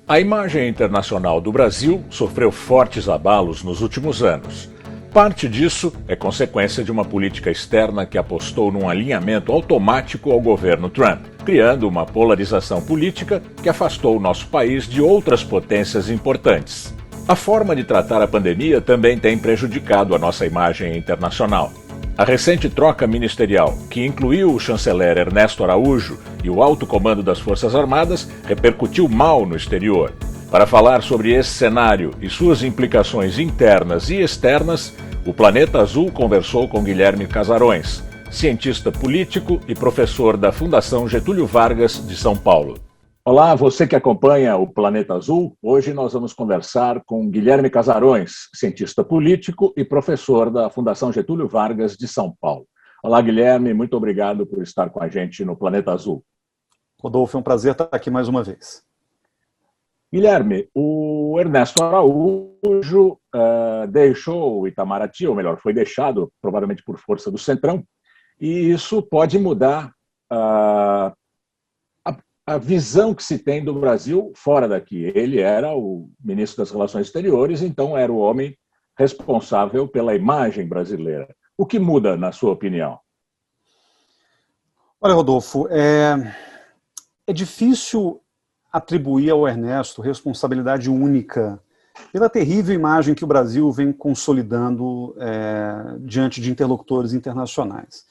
A imagem internacional do Brasil sofreu fortes abalos nos últimos anos. Parte disso é consequência de uma política externa que apostou num alinhamento automático ao governo Trump, criando uma polarização política que afastou o nosso país de outras potências importantes. A forma de tratar a pandemia também tem prejudicado a nossa imagem internacional. A recente troca ministerial, que incluiu o chanceler Ernesto Araújo e o alto comando das Forças Armadas, repercutiu mal no exterior. Para falar sobre esse cenário e suas implicações internas e externas, o Planeta Azul conversou com Guilherme Casarões, cientista político e professor da Fundação Getúlio Vargas de São Paulo. Olá, você que acompanha o Planeta Azul. Hoje nós vamos conversar com Guilherme Casarões, cientista político e professor da Fundação Getúlio Vargas de São Paulo. Olá, Guilherme, muito obrigado por estar com a gente no Planeta Azul. Rodolfo, é um prazer estar aqui mais uma vez. Guilherme, o Ernesto Araújo deixou o Itamaraty, ou melhor, foi deixado provavelmente por força do Centrão, e isso pode mudar a visão que se tem do Brasil fora daqui. Ele era o ministro das Relações Exteriores, então era o homem responsável pela imagem brasileira. O que muda, na sua opinião? Olha, Rodolfo, é difícil atribuir ao Ernesto responsabilidade única pela terrível imagem que o Brasil vem consolidando diante de interlocutores internacionais.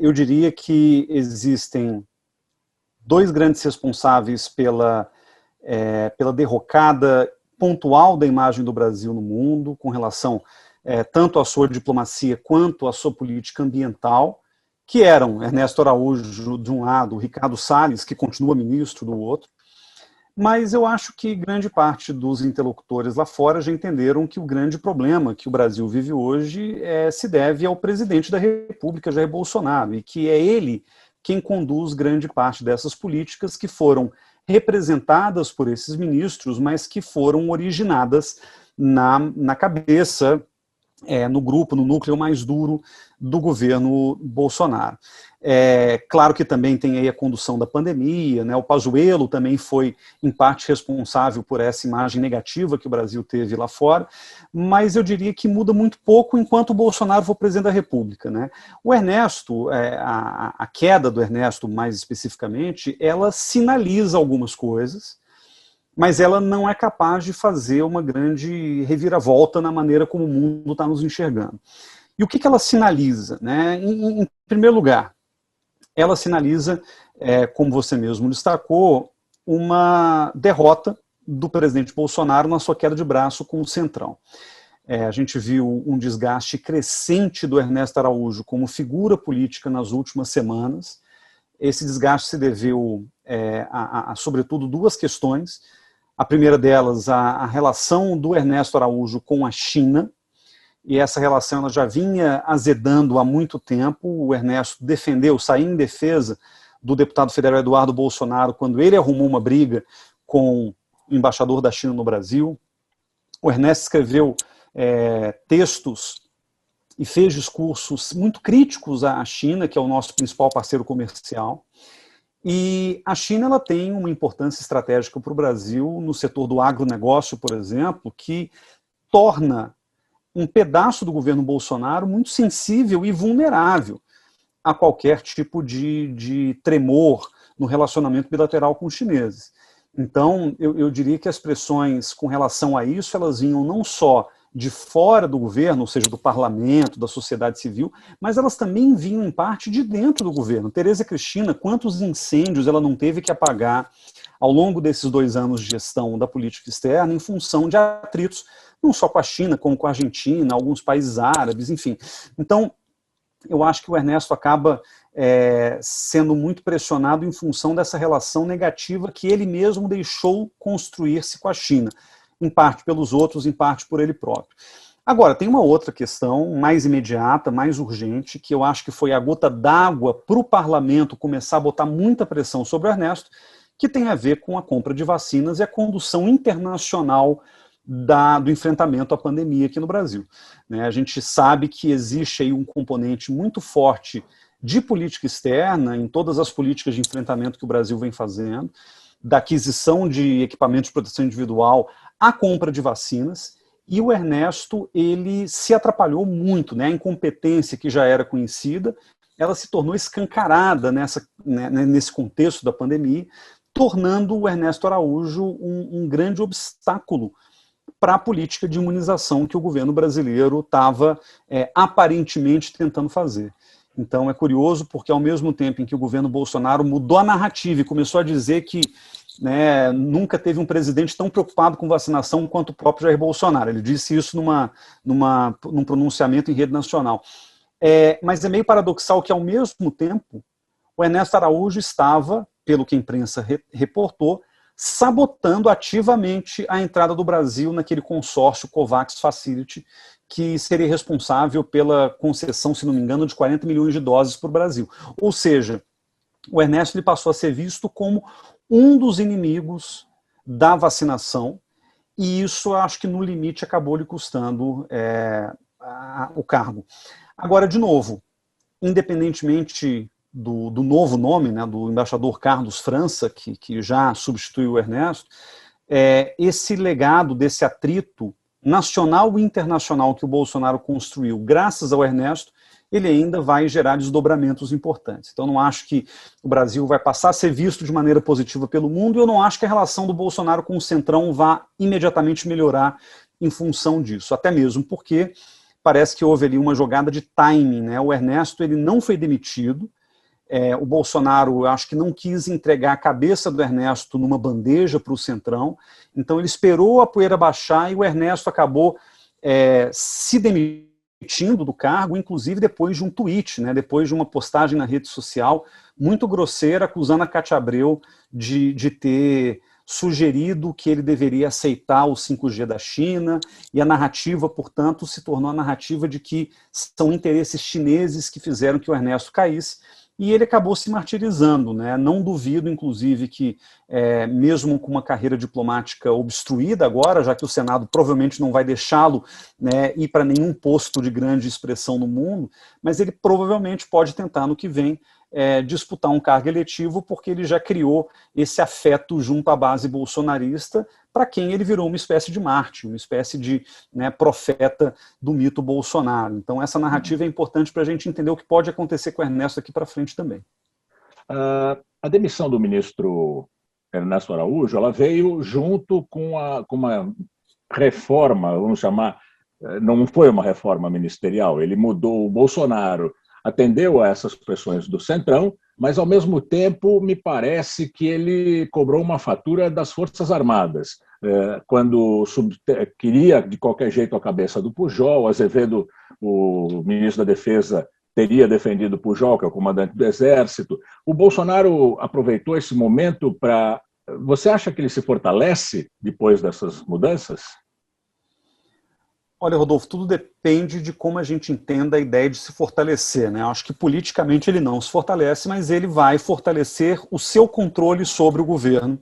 Eu diria que existem dois grandes responsáveis pela derrocada pontual da imagem do Brasil no mundo, com relação tanto à sua diplomacia quanto à sua política ambiental, que eram Ernesto Araújo de um lado, Ricardo Salles, que continua ministro, do outro. Mas eu acho que grande parte dos interlocutores lá fora já entenderam que o grande problema que o Brasil vive hoje se deve ao presidente da República, Jair Bolsonaro, e que é ele quem conduz grande parte dessas políticas que foram representadas por esses ministros, mas que foram originadas na cabeça, no grupo, no núcleo mais duro do governo Bolsonaro. Claro que também tem aí a condução da pandemia, né? O Pazuello também foi, em parte, responsável por essa imagem negativa que o Brasil teve lá fora, mas eu diria que muda muito pouco enquanto o Bolsonaro for presidente da República, né? O Ernesto, a queda do Ernesto, mais especificamente, ela sinaliza algumas coisas, mas ela não é capaz de fazer uma grande reviravolta na maneira como o mundo está nos enxergando. E o que ela sinaliza, né? Em primeiro lugar, ela sinaliza, como você mesmo destacou, uma derrota do presidente Bolsonaro na sua queda de braço com o Centrão. A gente viu um desgaste crescente do Ernesto Araújo como figura política nas últimas semanas. Esse desgaste se deveu sobretudo, duas questões. A primeira delas, a relação do Ernesto Araújo com a China, e essa relação ela já vinha azedando há muito tempo. O Ernesto saiu em defesa do deputado federal Eduardo Bolsonaro quando ele arrumou uma briga com o embaixador da China no Brasil. O Ernesto escreveu textos e fez discursos muito críticos à China, que é o nosso principal parceiro comercial. E a China ela tem uma importância estratégica para o Brasil no setor do agronegócio, por exemplo, que torna um pedaço do governo Bolsonaro muito sensível e vulnerável a qualquer tipo de tremor no relacionamento bilateral com os chineses. Então, eu diria que as pressões com relação a isso, elas vinham não só de fora do governo, ou seja, do parlamento, da sociedade civil, mas elas também vinham em parte de dentro do governo. Tereza Cristina, quantos incêndios ela não teve que apagar ao longo desses 2 anos de gestão da política externa em função de atritos, não só com a China, como com a Argentina, alguns países árabes, enfim. Então, eu acho que o Ernesto acaba sendo muito pressionado em função dessa relação negativa que ele mesmo deixou construir-se com a China, em parte pelos outros, em parte por ele próprio. Agora, tem uma outra questão mais imediata, mais urgente, que eu acho que foi a gota d'água para o parlamento começar a botar muita pressão sobre o Ernesto, que tem a ver com a compra de vacinas e a condução internacional do enfrentamento à pandemia aqui no Brasil. A gente sabe que existe aí um componente muito forte de política externa em todas as políticas de enfrentamento que o Brasil vem fazendo. da aquisição de equipamentos de proteção individual à compra de vacinas, e o Ernesto, ele se atrapalhou muito, né? A incompetência que já era conhecida, ela se tornou escancarada nesse contexto da pandemia, tornando o Ernesto Araújo um grande obstáculo para a política de imunização que o governo brasileiro estava aparentemente tentando fazer. Então é curioso porque ao mesmo tempo em que o governo Bolsonaro mudou a narrativa e começou a dizer que, né, nunca teve um presidente tão preocupado com vacinação quanto o próprio Jair Bolsonaro. Ele disse isso num pronunciamento em rede nacional. Mas é meio paradoxal que ao mesmo tempo o Ernesto Araújo estava, pelo que a imprensa reportou, sabotando ativamente a entrada do Brasil naquele consórcio COVAX Facility, que seria responsável pela concessão, se não me engano, de 40 milhões de doses para o Brasil. Ou seja, o Ernesto ele passou a ser visto como um dos inimigos da vacinação, e isso acho que no limite acabou lhe custando o cargo. Agora, de novo, independentemente do novo nome, né, do embaixador Carlos França, que já substituiu o Ernesto, esse legado desse atrito nacional e internacional que o Bolsonaro construiu graças ao Ernesto, ele ainda vai gerar desdobramentos importantes. Então, não acho que o Brasil vai passar a ser visto de maneira positiva pelo mundo, e eu não acho que a relação do Bolsonaro com o Centrão vá imediatamente melhorar em função disso, até mesmo porque parece que houve ali uma jogada de timing, né? O Ernesto ele não foi demitido, o Bolsonaro, eu acho que não quis entregar a cabeça do Ernesto numa bandeja para o Centrão, então ele esperou a poeira baixar e o Ernesto acabou se demitindo do cargo, inclusive depois de um tweet, né, depois de uma postagem na rede social muito grosseira, acusando a Cátia Abreu de ter sugerido que ele deveria aceitar o 5G da China, e a narrativa, portanto, se tornou a narrativa de que são interesses chineses que fizeram que o Ernesto caísse, e ele acabou se martirizando, né? Não duvido, inclusive, que mesmo com uma carreira diplomática obstruída agora, já que o Senado provavelmente não vai deixá-lo, né, ir para nenhum posto de grande expressão no mundo, mas ele provavelmente pode tentar no que vem disputar um cargo eletivo, porque ele já criou esse afeto junto à base bolsonarista, para quem ele virou uma espécie de mártir, uma espécie de, né, profeta do mito Bolsonaro. Então essa narrativa é importante para a gente entender o que pode acontecer com o Ernesto aqui para frente também. A demissão do ministro Ernesto Araújo, ela veio junto com uma reforma, vamos chamar, não foi uma reforma ministerial, ele mudou. O Bolsonaro atendeu a essas pressões do Centrão, mas, ao mesmo tempo, me parece que ele cobrou uma fatura das Forças Armadas. Quando queria, de qualquer jeito, a cabeça do Pujol, Azevedo, o ministro da Defesa, teria defendido o Pujol, que é o comandante do Exército. O Bolsonaro aproveitou esse momento para... Você acha que ele se fortalece depois dessas mudanças? Olha, Rodolfo, tudo depende de como a gente entenda a ideia de se fortalecer, né? Eu acho que politicamente ele não se fortalece, mas ele vai fortalecer o seu controle sobre o governo.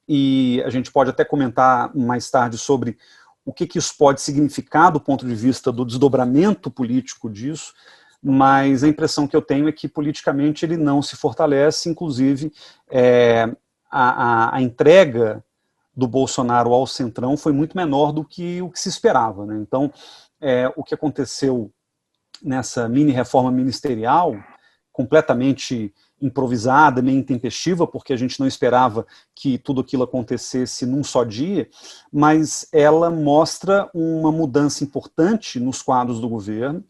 E a gente pode até comentar mais tarde sobre o que isso pode significar do ponto de vista do desdobramento político disso, mas a impressão que eu tenho é que politicamente ele não se fortalece, inclusive a entrega do Bolsonaro ao Centrão foi muito menor do que o que se esperava, né? Então, o que aconteceu nessa mini-reforma ministerial, completamente improvisada, meio intempestiva, porque a gente não esperava que tudo aquilo acontecesse num só dia, mas ela mostra uma mudança importante nos quadros do governo,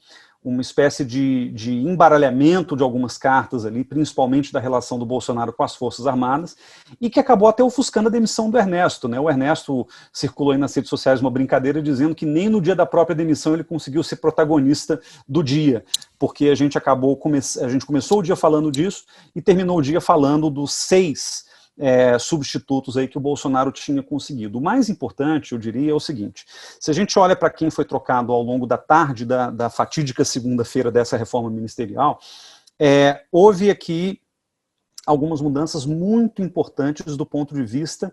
uma espécie de embaralhamento de algumas cartas ali, principalmente da relação do Bolsonaro com as Forças Armadas, e que acabou até ofuscando a demissão do Ernesto, né? O Ernesto circulou aí nas redes sociais uma brincadeira dizendo que nem no dia da própria demissão ele conseguiu ser protagonista do dia, porque a gente começou o dia falando disso e terminou o dia falando dos 6 substitutos aí que o Bolsonaro tinha conseguido. O mais importante, eu diria, é o seguinte: se a gente olha para quem foi trocado ao longo da tarde da fatídica segunda-feira dessa reforma ministerial, houve aqui algumas mudanças muito importantes do ponto de vista,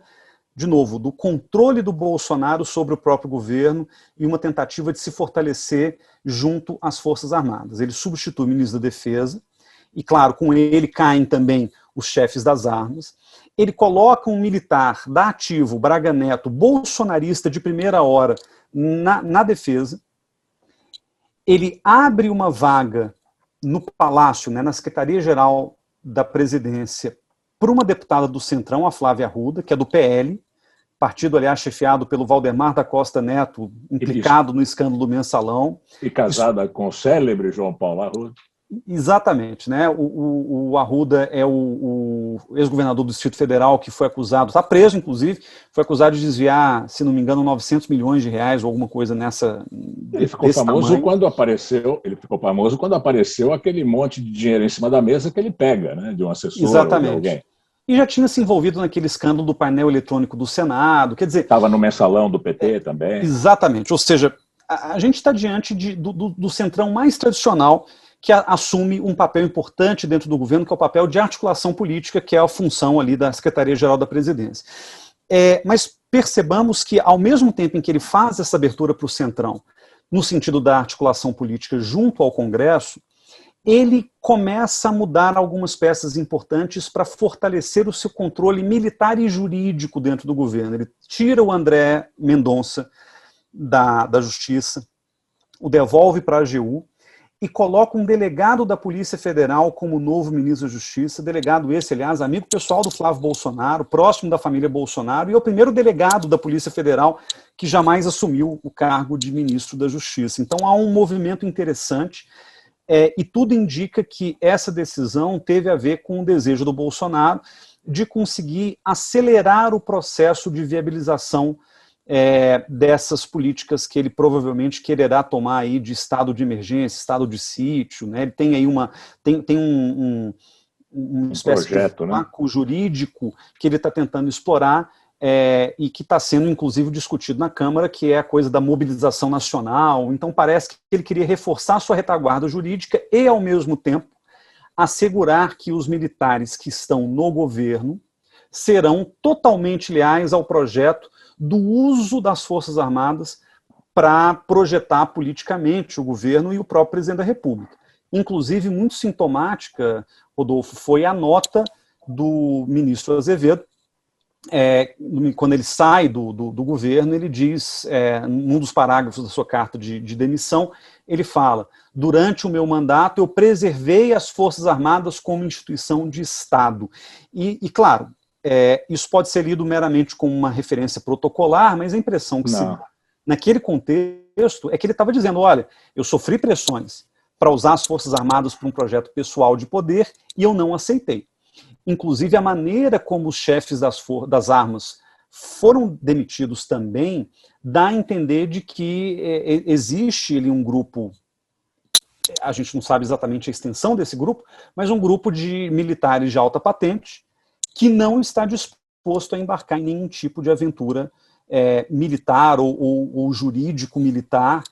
de novo, do controle do Bolsonaro sobre o próprio governo e uma tentativa de se fortalecer junto às Forças Armadas. Ele substitui o ministro da Defesa, e claro, com ele caem também os chefes das armas. Ele coloca um militar da Ativo, Braga Neto, bolsonarista de primeira hora, na defesa. Ele abre uma vaga no Palácio, né, na Secretaria-Geral da Presidência, para uma deputada do Centrão, a Flávia Arruda, que é do PL, partido, aliás, chefiado pelo Valdemar da Costa Neto, implicado no escândalo do Mensalão. E casada com o célebre João Paulo Arruda. Exatamente, né? O Arruda é o ex-governador do Distrito Federal que foi acusado, está preso, inclusive, foi acusado de desviar, se não me engano, 900 milhões de reais ou alguma coisa nessa. Ele ficou famoso quando apareceu. Ele ficou famoso quando apareceu aquele monte de dinheiro em cima da mesa que ele pega, né? De um assessor. Exatamente. Ou de alguém. E já tinha se envolvido naquele escândalo do painel eletrônico do Senado, quer dizer. Estava no mensalão do PT também. Exatamente, ou seja, a gente está diante do centrão mais tradicional que assume um papel importante dentro do governo, que é o papel de articulação política, que é a função ali da Secretaria-Geral da Presidência. Mas percebamos que, ao mesmo tempo em que ele faz essa abertura para o centrão, no sentido da articulação política junto ao Congresso, ele começa a mudar algumas peças importantes para fortalecer o seu controle militar e jurídico dentro do governo. Ele tira o André Mendonça da Justiça, o devolve para a AGU, e coloca um delegado da Polícia Federal como novo ministro da Justiça, delegado esse, aliás, amigo pessoal do Flávio Bolsonaro, próximo da família Bolsonaro, e é o primeiro delegado da Polícia Federal que jamais assumiu o cargo de ministro da Justiça. Então há um movimento interessante, e tudo indica que essa decisão teve a ver com o desejo do Bolsonaro de conseguir acelerar o processo de viabilização dessas políticas que ele provavelmente quererá tomar aí de estado de emergência, estado de sítio, né? Ele tem aí uma espécie projeto, de vácuo jurídico que ele está tentando explorar e que está sendo inclusive discutido na Câmara, que é a coisa da mobilização nacional. Então parece que ele queria reforçar sua retaguarda jurídica e, ao mesmo tempo, assegurar que os militares que estão no governo serão totalmente leais ao projeto do uso das Forças Armadas para projetar politicamente o governo e o próprio presidente da República. Inclusive, muito sintomática, Rodolfo, foi a nota do ministro Azevedo, quando ele sai do governo, ele diz, num dos parágrafos da sua carta de demissão, ele fala: durante o meu mandato eu preservei as Forças Armadas como instituição de Estado. E claro, isso pode ser lido meramente como uma referência protocolar, mas a impressão que se dá naquele contexto é que ele estava dizendo: olha, eu sofri pressões para usar as Forças Armadas para um projeto pessoal de poder e eu não aceitei. Inclusive, a maneira como os chefes das armas foram demitidos também dá a entender de que existe ali um grupo, a gente não sabe exatamente a extensão desse grupo, mas um grupo de militares de alta patente que não está disposto a embarcar em nenhum tipo de aventura militar ou jurídico-militar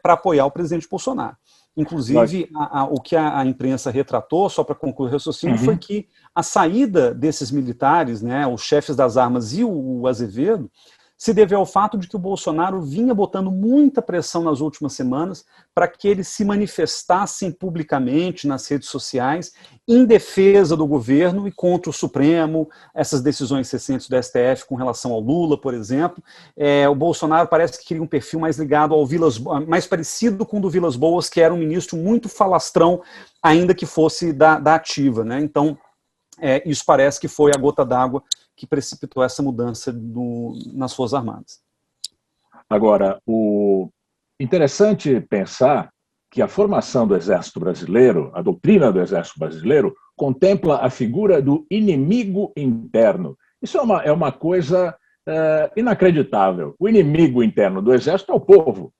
para apoiar o presidente Bolsonaro. Inclusive, o que a imprensa retratou, só para concluir o raciocínio, foi que a saída desses militares, né, os chefes das armas e o Azevedo, se deveu ao fato de que o Bolsonaro vinha botando muita pressão nas últimas semanas para que eles se manifestassem publicamente nas redes sociais em defesa do governo e contra o Supremo, essas decisões recentes do STF com relação ao Lula, por exemplo. O Bolsonaro parece que queria um perfil mais ligado ao mais parecido com o do Vilas Boas, que era um ministro muito falastrão, ainda que fosse da ativa, né? Então, isso parece que foi a gota d'água que precipitou essa mudança nas Forças Armadas. Agora, interessante pensar que a formação do Exército Brasileiro, a doutrina do Exército Brasileiro, contempla a figura do inimigo interno. Isso é uma coisa inacreditável. O inimigo interno do Exército é o povo,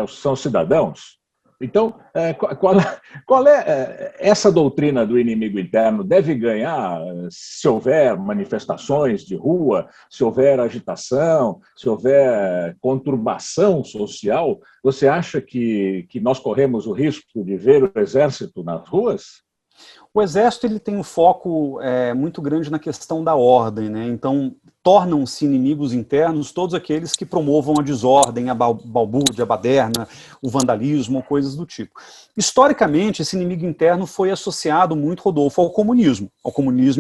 são os cidadãos. Então, qual é essa doutrina do inimigo interno? Deve ganhar se houver manifestações de rua, se houver agitação, se houver conturbação social? Você acha que nós corremos o risco de ver o Exército nas ruas? O Exército ele tem um foco muito grande na questão da ordem, né? Então, tornam-se inimigos internos todos aqueles que promovam a desordem, a balbúrdia, a baderna, o vandalismo, coisas do tipo. Historicamente, esse inimigo interno foi associado muito, Rodolfo, ao comunismo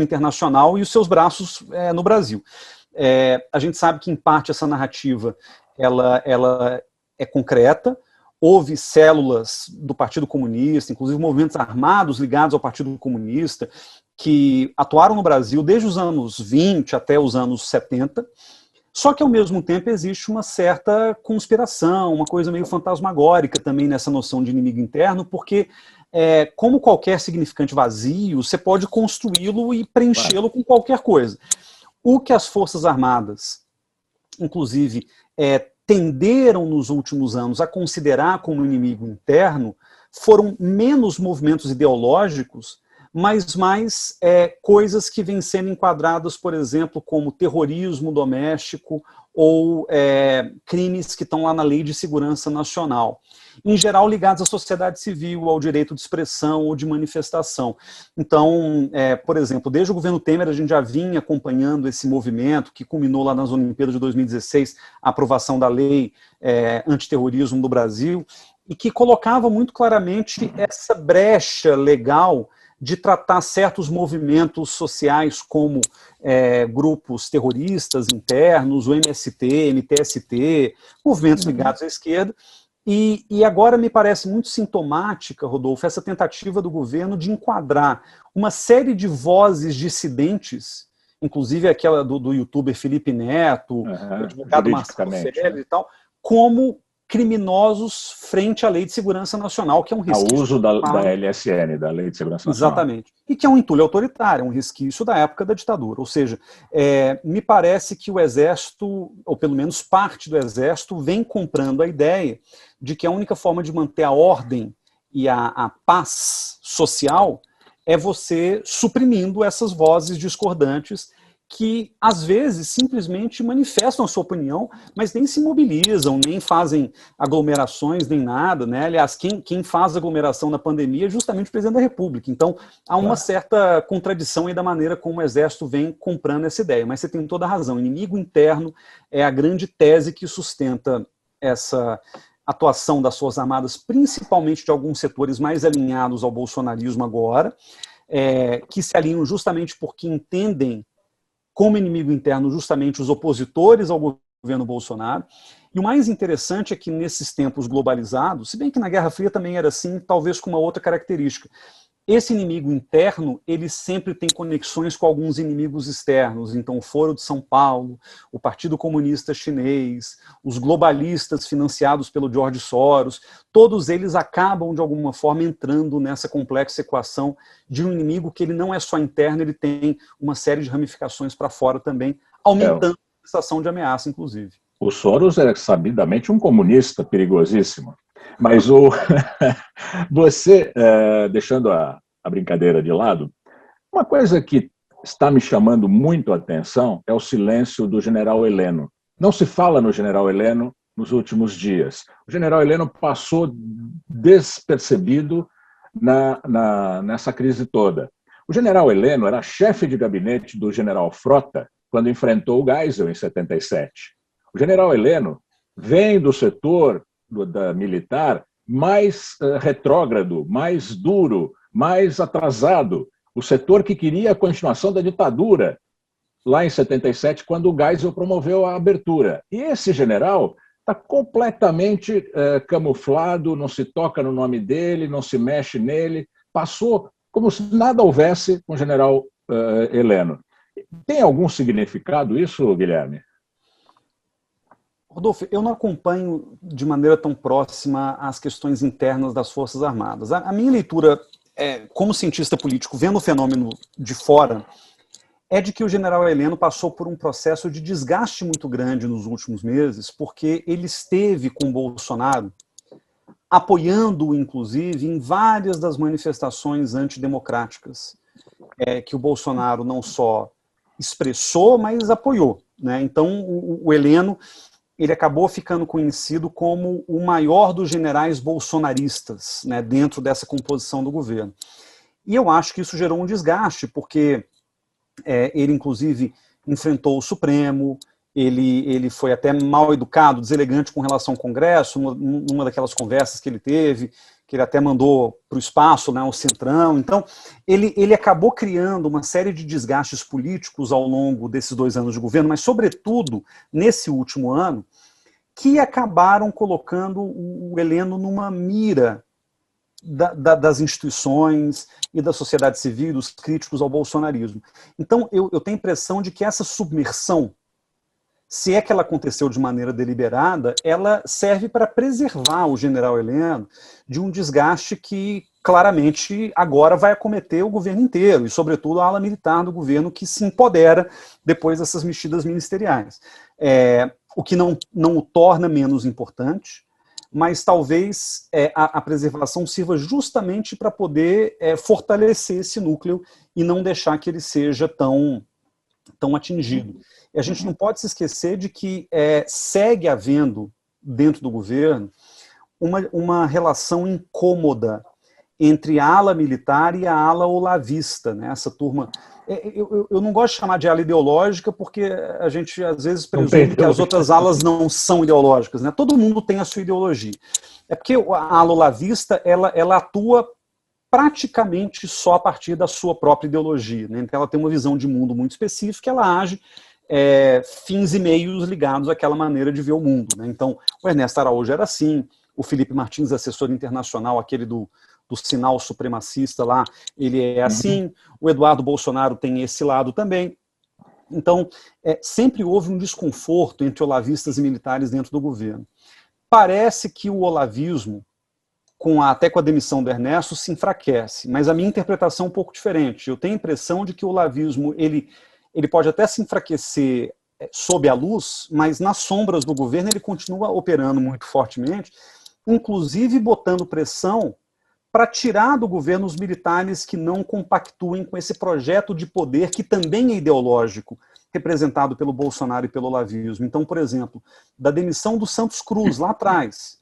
internacional e os seus braços no Brasil. A gente sabe que, em parte, essa narrativa ela é concreta. Houve células do Partido Comunista, inclusive movimentos armados ligados ao Partido Comunista, que atuaram no Brasil desde os anos 20 até os anos 70, só que ao mesmo tempo existe uma certa conspiração, uma coisa meio fantasmagórica também nessa noção de inimigo interno, porque como qualquer significante vazio, você pode construí-lo e preenchê-lo com qualquer coisa. O que as Forças Armadas, inclusive, tenderam nos últimos anos a considerar como inimigo interno foram menos movimentos ideológicos, mas mais coisas que vêm sendo enquadradas, por exemplo, como terrorismo doméstico ou crimes que estão lá na Lei de Segurança Nacional. Em geral, ligados à sociedade civil, ao direito de expressão ou de manifestação. Então, por exemplo, desde o governo Temer, a gente já vinha acompanhando esse movimento, que culminou lá nas Olimpíadas de 2016, a aprovação da lei antiterrorismo do Brasil, e que colocava muito claramente essa brecha legal de tratar certos movimentos sociais como grupos terroristas internos, o MST, MTST, movimentos ligados à esquerda. E agora me parece muito sintomática, Rodolfo, essa tentativa do governo de enquadrar uma série de vozes dissidentes, inclusive aquela do youtuber Felipe Neto, o advogado Marcelo Félix e tal, como criminosos frente à Lei de Segurança Nacional, que é um resquício... Ao uso da LSN, da Lei de Segurança Nacional. Exatamente. E que é um entulho autoritário, um resquício da época da ditadura. Ou seja, me parece que o Exército, ou pelo menos parte do Exército, vem comprando a ideia de que a única forma de manter a ordem e a paz social é você suprimindo essas vozes discordantes que, às vezes, simplesmente manifestam a sua opinião, mas nem se mobilizam, nem fazem aglomerações, nem nada, né? Aliás, quem faz aglomeração na pandemia é justamente o presidente da República. Então, há uma certa contradição aí da maneira como o Exército vem comprando essa ideia. Mas você tem toda a razão. Inimigo interno é a grande tese que sustenta essa atuação das Forças Armadas, principalmente de alguns setores mais alinhados ao bolsonarismo agora, que se alinham justamente porque entendem como inimigo interno justamente os opositores ao governo Bolsonaro. E o mais interessante é que nesses tempos globalizados, se bem que na Guerra Fria também era assim, talvez com uma outra característica, esse inimigo interno, ele sempre tem conexões com alguns inimigos externos. Então, o Foro de São Paulo, o Partido Comunista Chinês, os globalistas financiados pelo George Soros, todos eles acabam, de alguma forma, entrando nessa complexa equação de um inimigo que ele não é só interno, ele tem uma série de ramificações para fora também, aumentando a sensação de ameaça, inclusive. O Soros é sabidamente um comunista perigosíssimo. Mas você, deixando a brincadeira de lado, uma coisa que está me chamando muito a atenção é o silêncio do general Heleno. Não se fala no general Heleno nos últimos dias. O general Heleno passou despercebido nessa crise toda. O general Heleno era chefe de gabinete do general Frota quando enfrentou o Geisel em 77. O general Heleno vem do setor militar mais retrógrado, mais duro, mais atrasado. O setor que queria a continuação da ditadura, lá em 77, quando o Geisel promoveu a abertura. E esse general está completamente camuflado, não se toca no nome dele, não se mexe nele. Passou como se nada houvesse com o general Heleno. Tem algum significado isso, Guilherme? Rodolfo, eu não acompanho de maneira tão próxima as questões internas das Forças Armadas. A minha leitura, como cientista político, vendo o fenômeno de fora, é de que o general Heleno passou por um processo de desgaste muito grande nos últimos meses, porque ele esteve com o Bolsonaro, apoiando-o, inclusive, em várias das manifestações antidemocráticas, que o Bolsonaro não só expressou, mas apoiou, né? Então, o Heleno, ele acabou ficando conhecido como o maior dos generais bolsonaristas, né, dentro dessa composição do governo. E eu acho que isso gerou um desgaste, porque ele, inclusive, enfrentou o Supremo, ele foi até mal educado, deselegante com relação ao Congresso, numa daquelas conversas que ele teve, que ele até mandou para o espaço, né, o Centrão. Então, ele acabou criando uma série de desgastes políticos ao longo desses 2 anos de governo, mas, sobretudo, nesse último ano, que acabaram colocando o Heleno numa mira das instituições e da sociedade civil, dos críticos ao bolsonarismo. Então, eu tenho a impressão de que essa submersão, se é que ela aconteceu de maneira deliberada, ela serve para preservar o general Heleno de um desgaste que claramente agora vai acometer o governo inteiro, e sobretudo a ala militar do governo, que se empodera depois dessas mexidas ministeriais. O que não o torna menos importante, mas talvez a preservação sirva justamente para poder fortalecer esse núcleo e não deixar que ele seja tão atingido. E a gente não pode se esquecer de que segue havendo, dentro do governo, uma relação incômoda entre a ala militar e a ala olavista, né? Essa turma... Eu não gosto de chamar de ala ideológica, porque a gente, às vezes, presume que as outras alas não são ideológicas, né? Todo mundo tem a sua ideologia. É porque a ala olavista, ela atua praticamente só a partir da sua própria ideologia, né? Então ela tem uma visão de mundo muito específica, ela age fins e meios ligados àquela maneira de ver o mundo, né? Então o Ernesto Araújo era assim, o Felipe Martins, assessor internacional, aquele do sinal supremacista lá, ele é assim, o Eduardo Bolsonaro tem esse lado também. Então sempre houve um desconforto entre olavistas e militares dentro do governo. Parece que o olavismo, até com a demissão do Ernesto, se enfraquece, mas a minha interpretação é um pouco diferente. Eu tenho a impressão de que o olavismo ele pode até se enfraquecer sob a luz, mas nas sombras do governo ele continua operando muito fortemente, inclusive botando pressão para tirar do governo os militares que não compactuem com esse projeto de poder que também é ideológico, representado pelo Bolsonaro e pelo olavismo. Então, por exemplo, da demissão do Santos Cruz lá atrás,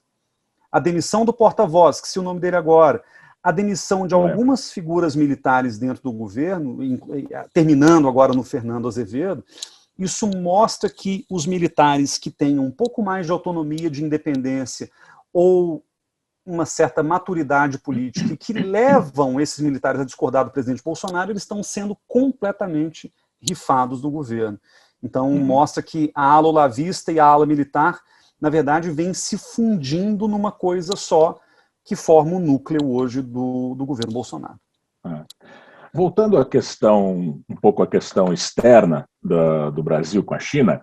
a demissão do porta-voz, que se o nome dele agora, a demissão de algumas figuras militares dentro do governo, terminando agora no Fernando Azevedo, isso mostra que os militares que têm um pouco mais de autonomia, de independência, ou uma certa maturidade política, que levam esses militares a discordar do presidente Bolsonaro, eles estão sendo completamente rifados do governo. Então, mostra que a ala olavista e a ala militar, na verdade, vem se fundindo numa coisa só, que forma o núcleo hoje do governo Bolsonaro. Voltando à questão, um pouco à questão externa do Brasil com a China,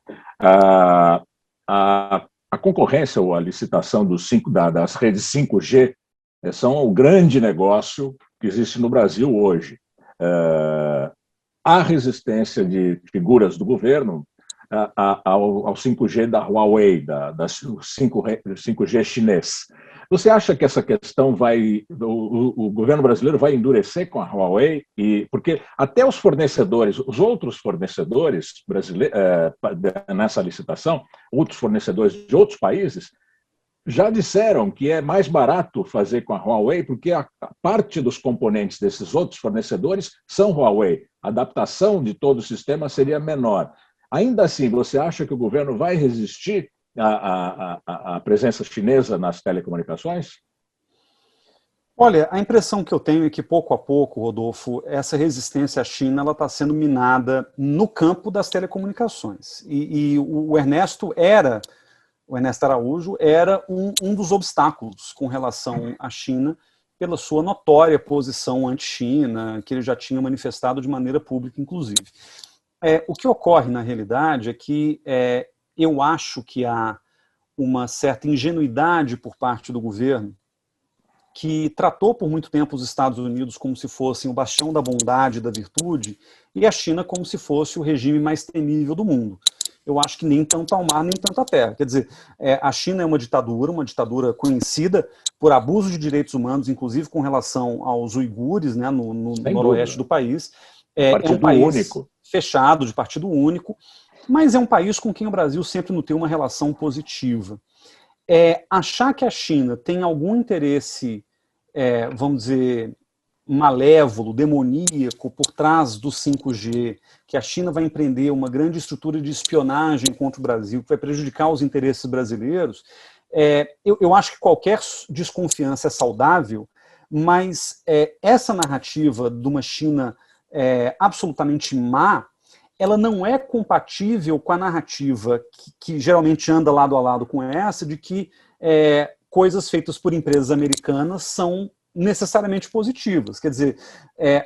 a concorrência ou a licitação das redes 5G são o grande negócio que existe no Brasil hoje. Há resistência de figuras do governo ao 5G da Huawei, da 5G chinês. Você acha que essa questão o governo brasileiro vai endurecer com a Huawei? Porque até os outros fornecedores brasileiros, nessa licitação, outros fornecedores de outros países, já disseram que é mais barato fazer com a Huawei, porque a parte dos componentes desses outros fornecedores são Huawei. A adaptação de todo o sistema seria menor. Ainda assim, você acha que o governo vai resistir à presença chinesa nas telecomunicações? Olha, a impressão que eu tenho é que, pouco a pouco, Rodolfo, essa resistência à China está sendo minada no campo das telecomunicações. E o Ernesto Araújo era um dos obstáculos com relação à China, pela sua notória posição anti-China, que ele já tinha manifestado de maneira pública, inclusive. O que ocorre, na realidade, é que eu acho que há uma certa ingenuidade por parte do governo, que tratou por muito tempo os Estados Unidos como se fossem o bastião da bondade e da virtude, e a China como se fosse o regime mais temível do mundo. Eu acho que nem tanto ao mar, nem tanto à terra. Quer dizer, a China é uma ditadura conhecida por abuso de direitos humanos, inclusive com relação aos uigures, né, no noroeste do país. É um país único, fechado, de partido único, mas é um país com quem o Brasil sempre nutriu uma relação positiva. Achar que a China tem algum interesse, vamos dizer, malévolo, demoníaco por trás do 5G, que a China vai empreender uma grande estrutura de espionagem contra o Brasil, que vai prejudicar os interesses brasileiros, eu acho que qualquer desconfiança é saudável, mas essa narrativa de uma China absolutamente má, ela não é compatível com a narrativa que geralmente anda lado a lado com essa, de que coisas feitas por empresas americanas são necessariamente positivas. Quer dizer,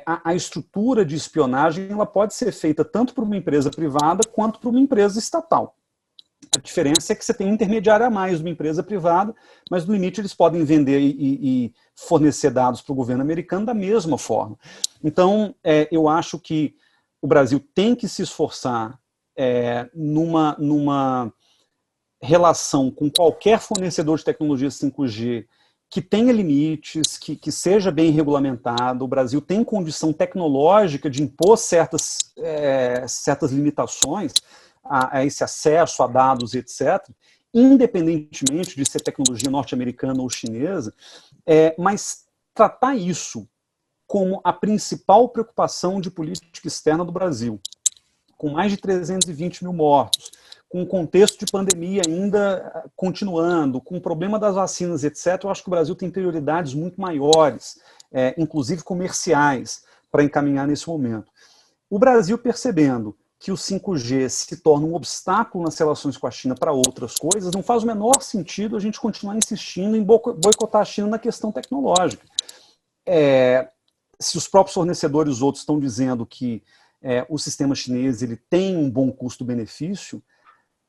a estrutura de espionagem ela pode ser feita tanto por uma empresa privada quanto por uma empresa estatal. A diferença é que você tem um intermediário a mais de uma empresa privada, mas no limite eles podem vender e fornecer dados para o governo americano da mesma forma. Então, eu acho que o Brasil tem que se esforçar numa relação com qualquer fornecedor de tecnologia 5G que tenha limites, que seja bem regulamentado. O Brasil tem condição tecnológica de impor certas limitações a esse acesso a dados, etc., independentemente de ser tecnologia norte-americana ou chinesa, mas tratar isso como a principal preocupação de política externa do Brasil, com mais de 320 mil mortos, com o contexto de pandemia ainda continuando, com o problema das vacinas, etc., eu acho que o Brasil tem prioridades muito maiores, inclusive comerciais, para encaminhar nesse momento. O Brasil percebendo que o 5G se torna um obstáculo nas relações com a China para outras coisas, não faz o menor sentido a gente continuar insistindo em boicotar a China na questão tecnológica. Se os próprios fornecedores outros estão dizendo que o sistema chinês ele tem um bom custo-benefício,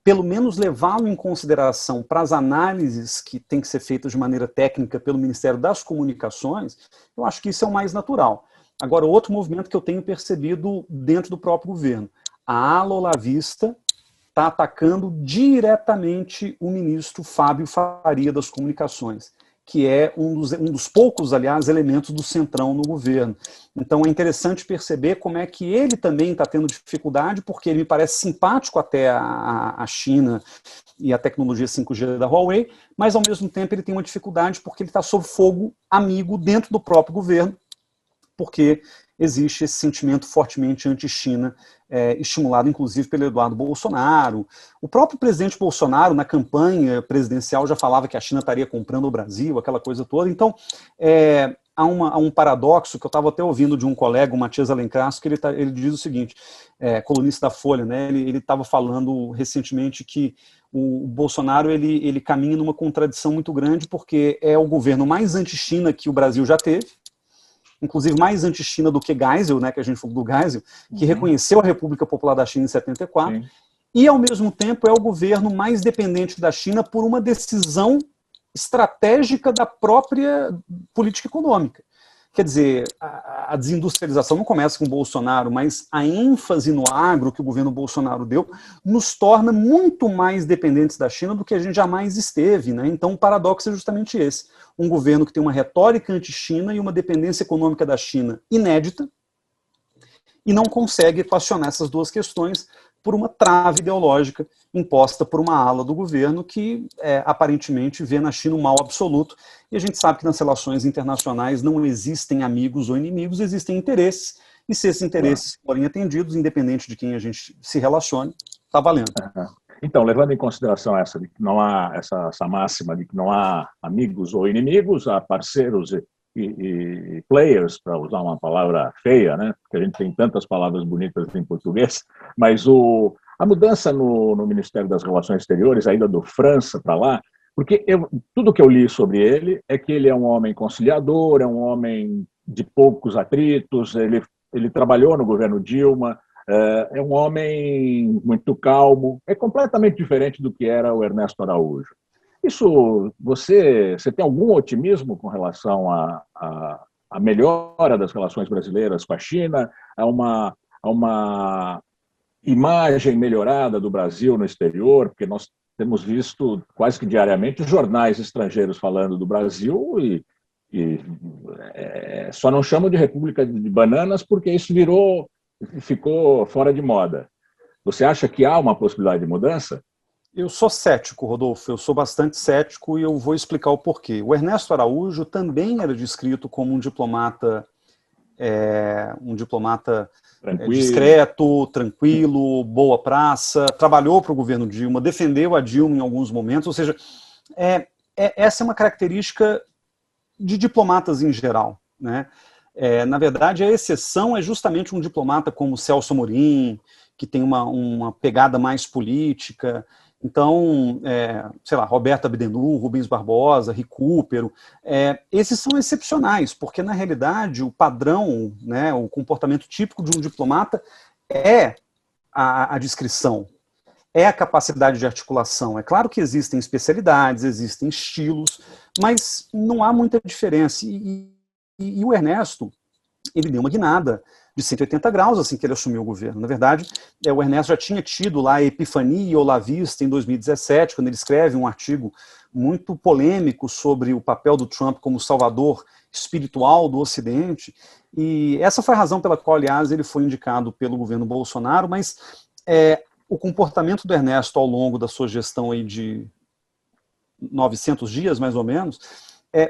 pelo menos levá-lo em consideração para as análises que têm que ser feitas de maneira técnica pelo Ministério das Comunicações, eu acho que isso é o mais natural. Agora, outro movimento que eu tenho percebido dentro do próprio governo, a ala olavista está atacando diretamente o ministro Fábio Faria das Comunicações, que é um dos poucos, aliás, elementos do centrão no governo. Então é interessante perceber como é que ele também está tendo dificuldade, porque ele me parece simpático até a China e a tecnologia 5G da Huawei, mas ao mesmo tempo ele tem uma dificuldade porque ele está sob fogo amigo dentro do próprio governo, porque existe esse sentimento fortemente anti-China, estimulado inclusive pelo Eduardo Bolsonaro. O próprio presidente Bolsonaro, na campanha presidencial, já falava que a China estaria comprando o Brasil, aquela coisa toda. Então, há um paradoxo que eu estava até ouvindo de um colega, o Matias Alencastro, que ele diz o seguinte, colunista da Folha, né, ele estava falando recentemente que o Bolsonaro ele caminha numa contradição muito grande, porque é o governo mais anti-China que o Brasil já teve, inclusive mais anti-China do que Geisel, né, que a gente falou do Geisel, que reconheceu a República Popular da China em 74, sim. E ao mesmo tempo é o governo mais dependente da China por uma decisão estratégica da própria política econômica. Quer dizer, a desindustrialização não começa com o Bolsonaro, mas a ênfase no agro que o governo Bolsonaro deu nos torna muito mais dependentes da China do que a gente jamais esteve, né? Então o paradoxo é justamente esse. Um governo que tem uma retórica anti-China e uma dependência econômica da China inédita e não consegue equacionar essas duas questões por uma trave ideológica imposta por uma ala do governo que aparentemente vê na China um mal absoluto. E a gente sabe que nas relações internacionais não existem amigos ou inimigos, existem interesses, e se esses interesses forem atendidos, independente de quem a gente se relacione, está valendo. Então, levando em consideração essa, de que não há essa máxima de que não há amigos ou inimigos, há parceiros e players, para usar uma palavra feia, né? Porque a gente tem tantas palavras bonitas em português, mas a mudança no Ministério das Relações Exteriores, a ida do França para lá, porque tudo que eu li sobre ele é que ele é um homem conciliador, é um homem de poucos atritos, ele trabalhou no governo Dilma, é um homem muito calmo, é completamente diferente do que era o Ernesto Araújo. Isso, você tem algum otimismo com relação à melhora das relações brasileiras com a China, a uma imagem melhorada do Brasil no exterior, porque nós temos visto quase que diariamente jornais estrangeiros falando do Brasil e só não chamam de República de Bananas porque isso ficou fora de moda. Você acha que há uma possibilidade de mudança? Eu sou cético, Rodolfo, eu sou bastante cético e eu vou explicar o porquê. O Ernesto Araújo também era descrito como um diplomata um diplomata Tranquilo. discreto, tranquilo, boa praça, trabalhou para o governo Dilma, defendeu a Dilma em alguns momentos, ou seja, essa é uma característica de diplomatas em geral, né? Na verdade, a exceção é justamente um diplomata como Celso Amorim, que tem uma pegada mais política. Então, sei lá, Roberto Abdenur, Rubens Barbosa, Recupero, esses são excepcionais, porque na realidade o padrão, né, o comportamento típico de um diplomata é a discrição, é a capacidade de articulação. É claro que existem especialidades, existem estilos, mas não há muita diferença. E o Ernesto, ele deu uma guinada de 180 graus assim que ele assumiu o governo. Na verdade, o Ernesto já tinha tido lá a epifania olavista em 2017, quando ele escreve um artigo muito polêmico sobre o papel do Trump como salvador espiritual do Ocidente, e essa foi a razão pela qual, aliás, ele foi indicado pelo governo Bolsonaro, mas o comportamento do Ernesto ao longo da sua gestão aí de 900 dias, mais ou menos,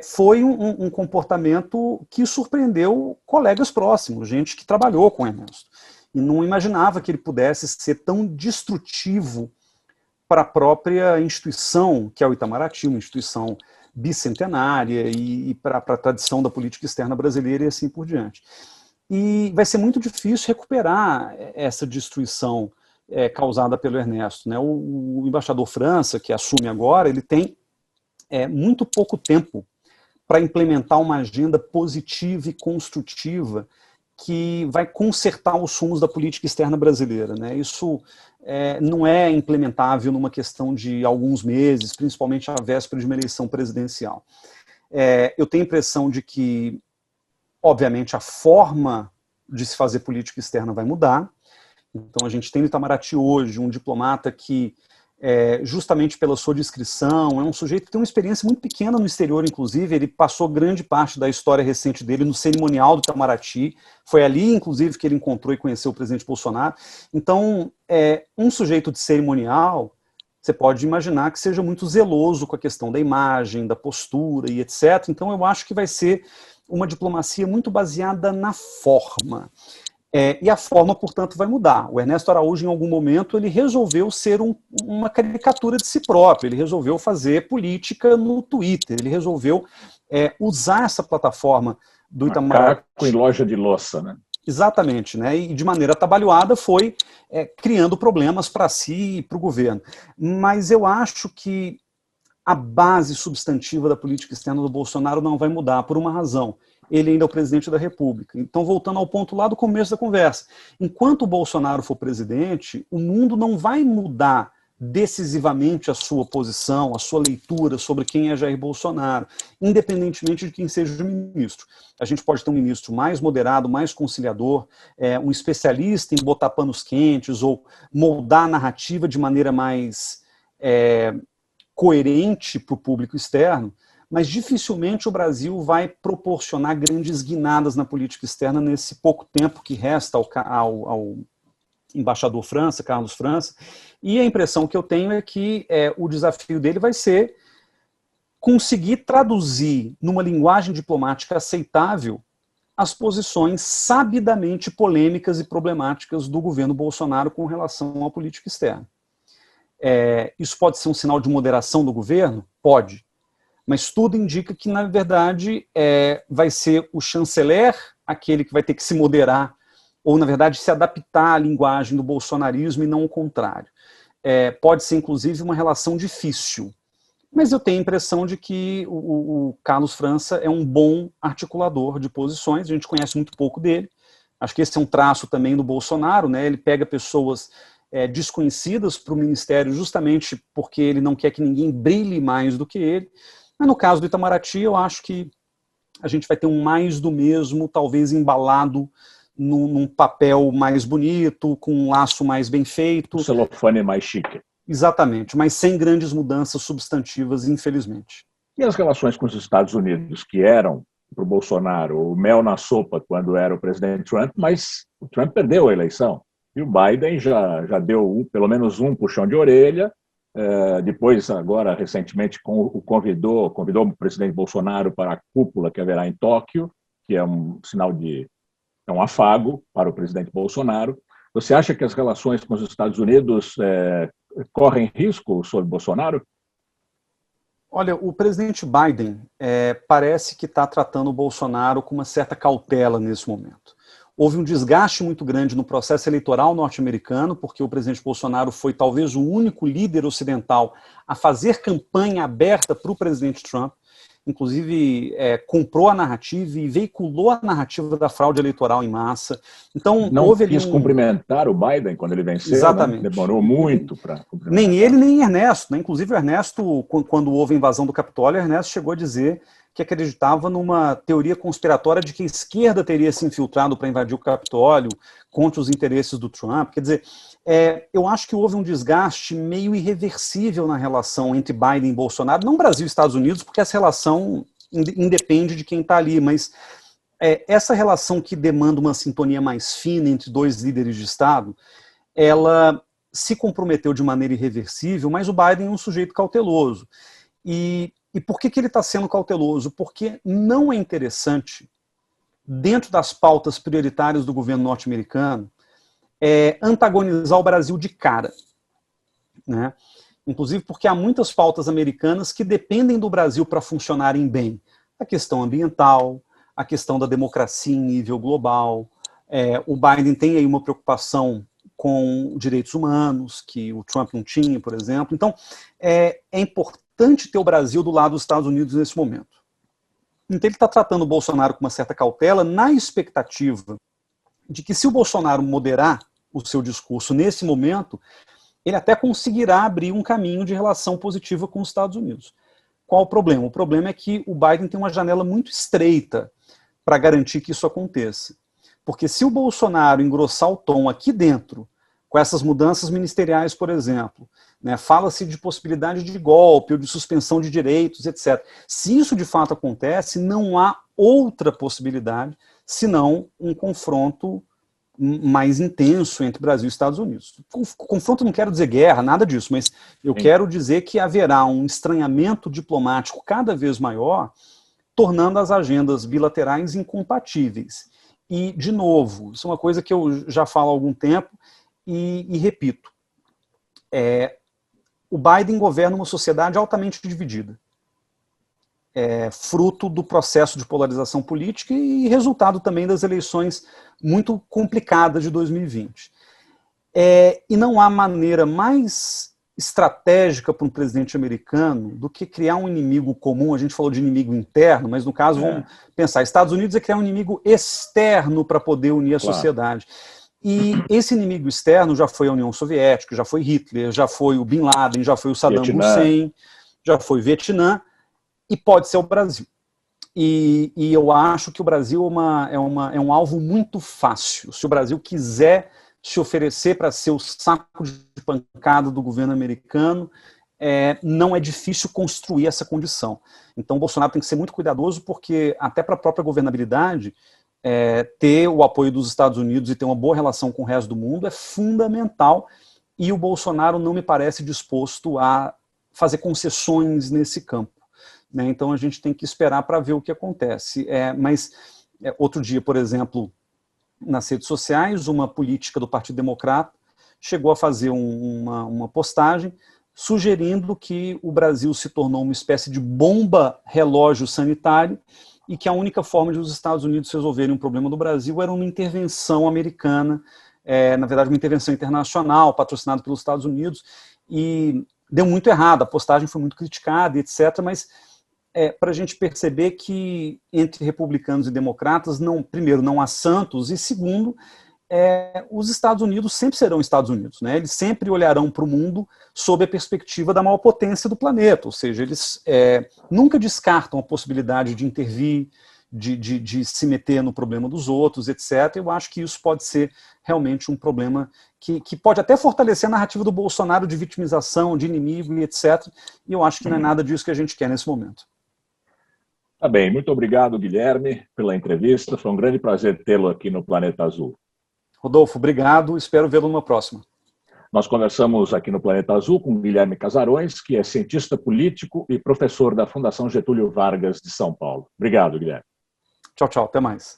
foi um comportamento que surpreendeu colegas próximos, gente que trabalhou com o Ernesto, e não imaginava que ele pudesse ser tão destrutivo para a própria instituição, que é o Itamaraty, uma instituição bicentenária, e para a tradição da política externa brasileira e assim por diante. E vai ser muito difícil recuperar essa destruição causada pelo Ernesto, né? O embaixador França, que assume agora, ele tem muito pouco tempo para implementar uma agenda positiva e construtiva que vai consertar os rumos da política externa brasileira, né? Isso não é implementável numa questão de alguns meses, principalmente à véspera de uma eleição presidencial. Eu tenho a impressão de que, obviamente, a forma de se fazer política externa vai mudar. Então, a gente tem no Itamaraty hoje um diplomata que, justamente pela sua discrição, é um sujeito que tem uma experiência muito pequena no exterior, inclusive. Ele passou grande parte da história recente dele no cerimonial do Itamaraty. Foi ali, inclusive, que ele encontrou e conheceu o presidente Bolsonaro. Então, um sujeito de cerimonial, você pode imaginar que seja muito zeloso com a questão da imagem, da postura e etc. Então, eu acho que vai ser uma diplomacia muito baseada na forma. E a forma, portanto, vai mudar. O Ernesto Araújo, em algum momento, ele resolveu ser uma caricatura de si próprio, ele resolveu fazer política no Twitter, ele resolveu usar essa plataforma do Itamaraty. Macaco em loja de louça, né? Exatamente, né? E de maneira atabalhoada foi criando problemas para si e para o governo. Mas eu acho que a base substantiva da política externa do Bolsonaro não vai mudar, por uma razão. Ele ainda é o presidente da República. Então, voltando ao ponto lá do começo da conversa, enquanto o Bolsonaro for presidente, o mundo não vai mudar decisivamente a sua posição, a sua leitura sobre quem é Jair Bolsonaro, independentemente de quem seja o ministro. A gente pode ter um ministro mais moderado, mais conciliador, um especialista em botar panos quentes ou moldar a narrativa de maneira mais coerente para o público externo, mas dificilmente o Brasil vai proporcionar grandes guinadas na política externa nesse pouco tempo que resta ao embaixador França, Carlos França, e a impressão que eu tenho é que o desafio dele vai ser conseguir traduzir numa linguagem diplomática aceitável as posições sabidamente polêmicas e problemáticas do governo Bolsonaro com relação à política externa. Isso pode ser um sinal de moderação do governo? Pode. Mas tudo indica que, na verdade, vai ser o chanceler aquele que vai ter que se moderar, ou, na verdade, se adaptar à linguagem do bolsonarismo e não o contrário. Pode ser, inclusive, uma relação difícil. Mas eu tenho a impressão de que o Carlos França é um bom articulador de posições, a gente conhece muito pouco dele. Acho que esse é um traço também do Bolsonaro, né? Ele pega pessoas desconhecidas para o ministério justamente porque ele não quer que ninguém brilhe mais do que ele. Mas no caso do Itamaraty, eu acho que a gente vai ter um mais do mesmo, talvez embalado num papel mais bonito, com um laço mais bem feito. O celofane mais chique. Exatamente, mas sem grandes mudanças substantivas, infelizmente. E as relações com os Estados Unidos, que eram, para o Bolsonaro, o mel na sopa quando era o presidente Trump, mas o Trump perdeu a eleição. E o Biden já deu pelo menos um puxão de orelha. Depois, agora, recentemente, convidou o presidente Bolsonaro para a cúpula que haverá em Tóquio, que é um sinal de é um afago para o presidente Bolsonaro. Você acha que as relações com os Estados Unidos correm risco sobre Bolsonaro? Olha, o presidente Biden parece que está tratando o Bolsonaro com uma certa cautela nesse momento. Houve um desgaste muito grande no processo eleitoral norte-americano, porque o presidente Bolsonaro foi talvez o único líder ocidental a fazer campanha aberta para o presidente Trump. Inclusive, comprou a narrativa e veiculou a narrativa da fraude eleitoral em massa. Então, não houve quis cumprimentar o Biden quando ele venceu. Exatamente. Né? Demorou muito para cumprimentar. Nem ele, nem Ernesto. Né? Inclusive, o Ernesto, quando houve a invasão do Capitólio, Ernesto chegou a dizer que acreditava numa teoria conspiratória de que a esquerda teria se infiltrado para invadir o Capitólio contra os interesses do Trump. Quer dizer, eu acho que houve um desgaste meio irreversível na relação entre Biden e Bolsonaro, não Brasil e Estados Unidos, porque essa relação independe de quem está ali, mas essa relação que demanda uma sintonia mais fina entre dois líderes de Estado, ela se comprometeu de maneira irreversível, mas o Biden é um sujeito cauteloso. E por que ele está sendo cauteloso? Porque não é interessante, dentro das pautas prioritárias do governo norte-americano, antagonizar o Brasil de cara. Né? Inclusive porque há muitas pautas americanas que dependem do Brasil para funcionarem bem. A questão ambiental, a questão da democracia em nível global. O Biden tem aí uma preocupação com direitos humanos, que o Trump não tinha, por exemplo. Então, é importante ter o Brasil do lado dos Estados Unidos nesse momento. Então ele está tratando o Bolsonaro com uma certa cautela, na expectativa de que, se o Bolsonaro moderar o seu discurso nesse momento, ele até conseguirá abrir um caminho de relação positiva com os Estados Unidos. Qual o problema? O problema é que o Biden tem uma janela muito estreita para garantir que isso aconteça. Porque se o Bolsonaro engrossar o tom aqui dentro, com essas mudanças ministeriais, por exemplo, né, fala-se de possibilidade de golpe ou de suspensão de direitos, etc. Se isso de fato acontece, não há outra possibilidade senão um confronto mais intenso entre Brasil e Estados Unidos. Confronto, não quero dizer guerra, nada disso, mas eu quero dizer que haverá um estranhamento diplomático cada vez maior, tornando as agendas bilaterais incompatíveis. E, de novo, isso é uma coisa que eu já falo há algum tempo e repito. O Biden governa uma sociedade altamente dividida. Fruto do processo de polarização política e resultado também das eleições muito complicadas de 2020. E não há maneira mais estratégica para um presidente americano do que criar um inimigo comum. A gente falou de inimigo interno, mas no caso vamos pensar, Estados Unidos é criar um inimigo externo para poder unir a sociedade. E esse inimigo externo já foi a União Soviética, já foi Hitler, já foi o Bin Laden, já foi o Saddam Hussein, já foi o Vietnã, e pode ser o Brasil. E eu acho que o Brasil é um alvo muito fácil. Se o Brasil quiser se oferecer para ser o saco de pancada do governo americano, não é difícil construir essa condição. Então o Bolsonaro tem que ser muito cuidadoso, porque até para a própria governabilidade, ter o apoio dos Estados Unidos e ter uma boa relação com o resto do mundo é fundamental, e o Bolsonaro não me parece disposto a fazer concessões nesse campo. Né? Então a gente tem que esperar para ver o que acontece. Mas outro dia, por exemplo, nas redes sociais, uma política do Partido Democrata chegou a fazer uma postagem sugerindo que o Brasil se tornou uma espécie de bomba relógio sanitário e que a única forma de os Estados Unidos resolverem um problema do Brasil era uma intervenção americana, na verdade uma intervenção internacional, patrocinada pelos Estados Unidos, e deu muito errado, a postagem foi muito criticada, etc., mas para a gente perceber que entre republicanos e democratas, primeiro, não há santos, e segundo, os Estados Unidos sempre serão Estados Unidos, né? Eles sempre olharão para o mundo sob a perspectiva da maior potência do planeta, ou seja, eles nunca descartam a possibilidade de intervir, de se meter no problema dos outros, etc. Eu acho que isso pode ser realmente um problema que pode até fortalecer a narrativa do Bolsonaro de vitimização, de inimigo e etc. E eu acho que não é nada disso que a gente quer nesse momento. Tá bem, muito obrigado, Guilherme, pela entrevista. Foi um grande prazer tê-lo aqui no Planeta Azul. Rodolfo, obrigado. Espero vê-lo numa próxima. Nós conversamos aqui no Planeta Azul com Guilherme Casarões, que é cientista político e professor da Fundação Getúlio Vargas de São Paulo. Obrigado, Guilherme. Tchau, tchau. Até mais.